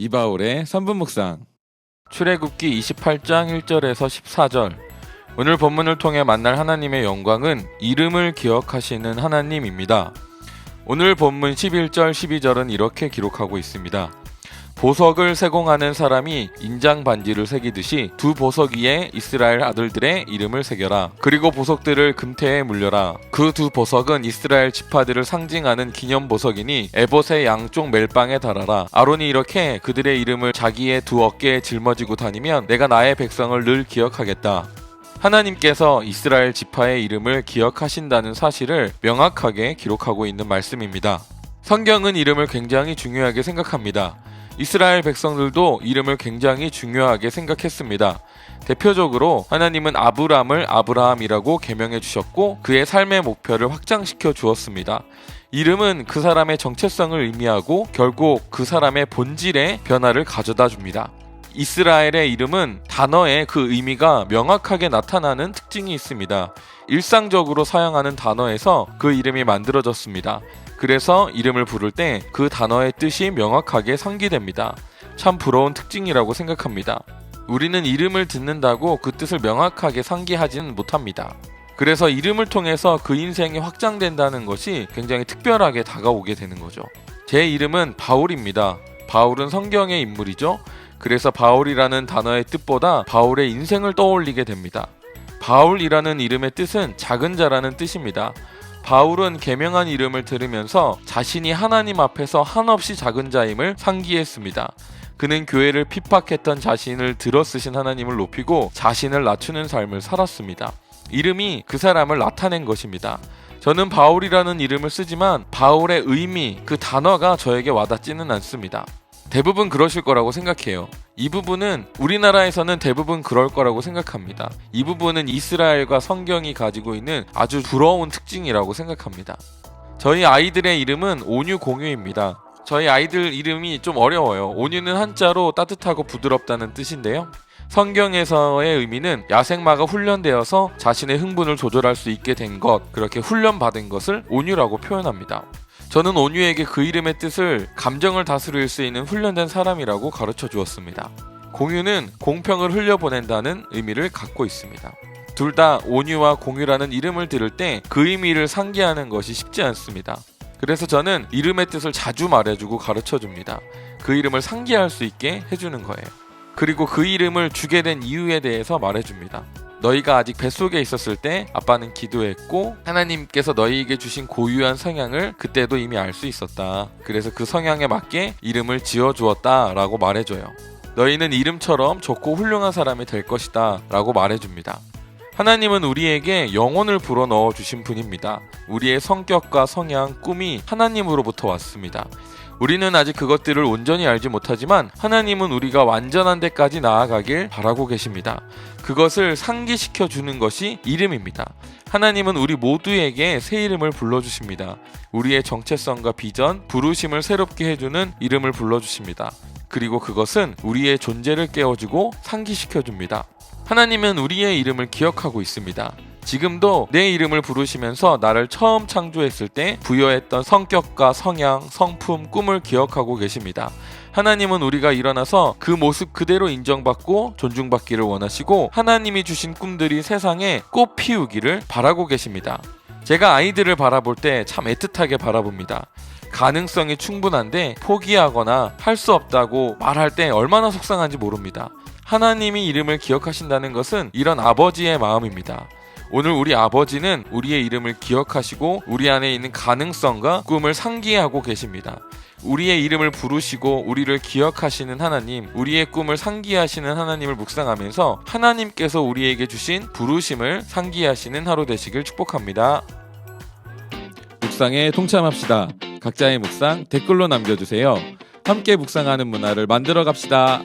이바울의 3분 묵상. 출애굽기 28장 1절에서 14절. 오늘 본문을 통해 만날 하나님의 영광은 이름을 기억하시는 하나님입니다. 오늘 본문 11절 12절은 이렇게 기록하고 있습니다. 보석을 세공하는 사람이 인장 반지를 새기듯이 두 보석 위에 이스라엘 아들들의 이름을 새겨라. 그리고 보석들을 금태에 물려라. 그 두 보석은 이스라엘 지파들을 상징하는 기념 보석이니 에봇의 양쪽 멜빵에 달아라. 아론이 이렇게 그들의 이름을 자기의 두 어깨에 짊어지고 다니면 내가 나의 백성을 늘 기억하겠다. 하나님께서 이스라엘 지파의 이름을 기억하신다는 사실을 명확하게 기록하고 있는 말씀입니다. 성경은 이름을 굉장히 중요하게 생각합니다. 이스라엘 백성들도 이름을 굉장히 중요하게 생각했습니다. 대표적으로 하나님은 아브람을 아브라함이라고 계명해 주셨고 그의 삶의 목표를 확장시켜 주었습니다. 이름은 그 사람의 정체성을 의미하고 결국 그 사람의 본질의 변화를 가져다 줍니다. 이스라엘의 이름은 단어의 그 의미가 명확하게 나타나는 특징이 있습니다. 일상적으로 사용하는 단어에서 그 이름이 만들어졌습니다. 그래서 이름을 부를 때 그 단어의 뜻이 명확하게 상기됩니다. 참 부러운 특징이라고 생각합니다. 우리는 이름을 듣는다고 그 뜻을 명확하게 상기하지는 못합니다. 그래서 이름을 통해서 그 인생이 확장된다는 것이 굉장히 특별하게 다가오게 되는 거죠. 제 이름은 바울입니다. 바울은 성경의 인물이죠. 그래서 바울이라는 단어의 뜻보다 바울의 인생을 떠올리게 됩니다. 바울이라는 이름의 뜻은 작은 자라는 뜻입니다. 바울은 계명한 이름을 들으면서 자신이 하나님 앞에서 한없이 작은 자임을 상기했습니다. 그는 교회를 핍박했던 자신을 들어쓰신 하나님을 높이고 자신을 낮추는 삶을 살았습니다. 이름이 그 사람을 나타낸 것입니다. 저는 바울이라는 이름을 쓰지만 바울의 의미, 그 단어가 저에게 와닿지는 않습니다. 대부분 그러실 거라고 생각해요. 이 부분은 우리나라에서는 대부분 그럴 거라고 생각합니다. 이 부분은 이스라엘과 성경이 가지고 있는 아주 부러운 특징이라고 생각합니다. 저희 아이들의 이름은 온유공유입니다. 저희 아이들 이름이 좀 어려워요. 온유는 한자로 따뜻하고 부드럽다는 뜻인데요. 성경에서의 의미는 야생마가 훈련되어서 자신의 흥분을 조절할 수 있게 된 것, 그렇게 훈련받은 것을 온유라고 표현합니다. 저는 온유에게 그 이름의 뜻을 감정을 다스릴 수 있는 훈련된 사람이라고 가르쳐 주었습니다. 공유는 공평을 흘려보낸다는 의미를 갖고 있습니다. 둘 다 온유와 공유라는 이름을 들을 때 그 의미를 상기하는 것이 쉽지 않습니다. 그래서 저는 이름의 뜻을 자주 말해주고 가르쳐 줍니다. 그 이름을 상기할 수 있게 해주는 거예요. 그리고 그 이름을 주게 된 이유에 대해서 말해줍니다. 너희가 아직 뱃속에 있었을 때 아빠는 기도했고 하나님께서 너희에게 주신 고유한 성향을 그때도 이미 알 수 있었다. 그래서 그 성향에 맞게 이름을 지어주었다 라고 말해줘요. 너희는 이름처럼 좋고 훌륭한 사람이 될 것이다 라고 말해줍니다. 하나님은 우리에게 영혼을 불어넣어 주신 분입니다. 우리의 성격과 성향, 꿈이 하나님으로부터 왔습니다. 우리는 아직 그것들을 온전히 알지 못하지만 하나님은 우리가 완전한 데까지 나아가길 바라고 계십니다. 그것을 상기시켜 주는 것이 이름입니다. 하나님은 우리 모두에게 새 이름을 불러주십니다. 우리의 정체성과 비전, 부르심을 새롭게 해주는 이름을 불러주십니다. 그리고 그것은 우리의 존재를 깨워주고 상기시켜 줍니다. 하나님은 우리의 이름을 기억하고 있습니다. 지금도 내 이름을 부르시면서 나를 처음 창조했을 때 부여했던 성격과 성향, 성품, 꿈을 기억하고 계십니다. 하나님은 우리가 일어나서 그 모습 그대로 인정받고 존중받기를 원하시고 하나님이 주신 꿈들이 세상에 꽃 피우기를 바라고 계십니다. 제가 아이들을 바라볼 때 참 애틋하게 바라봅니다. 가능성이 충분한데 포기하거나 할 수 없다고 말할 때 얼마나 속상한지 모릅니다. 하나님이 이름을 기억하신다는 것은 이런 아버지의 마음입니다. 오늘 우리 아버지는 우리의 이름을 기억하시고 우리 안에 있는 가능성과 꿈을 상기하고 계십니다. 우리의 이름을 부르시고 우리를 기억하시는 하나님, 우리의 꿈을 상기하시는 하나님을 묵상하면서 하나님께서 우리에게 주신 부르심을 상기하시는 하루 되시길 축복합니다. 묵상에 동참합시다. 각자의 묵상 댓글로 남겨주세요. 함께 묵상하는 문화를 만들어 갑시다.